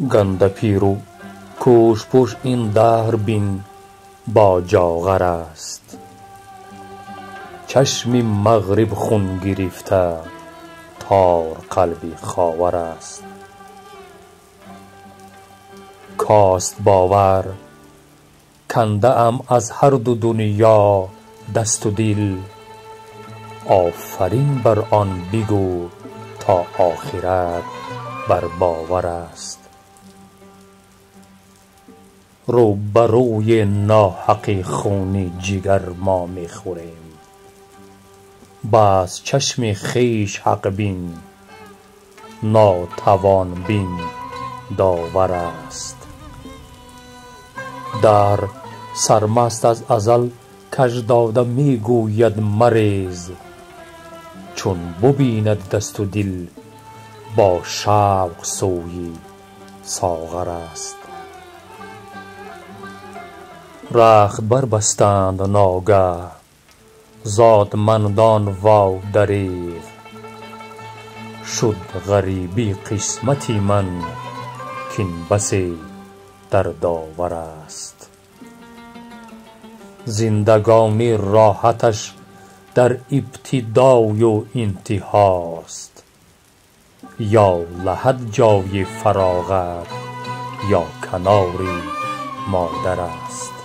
گنده پیرو کوش پوش این دهر بین با جاغر است. چشم مغرب خون گرفته تار قلب خاور است. کاست باور کنده ام از هر دو دنیا دست و دل، آفرین بر آن بگو تا آخرت بر باور است. رو به روی ناحق خون جگر ما می خوریم، بس چشم خویش حق بین ناتوان بین داور است. در سرمست از ازل کژ داده می گوید مریز، چون ببیند دست و دل با شوق سوی ساغر است. رخت بربستند ناگه زادمندان واو دریغ، شد غریبی قسمت من کین بسی در داور است. زندگانی راحتش در ابتدای و انتهاست، یا لحد جای فراغت یا کنار مادر است.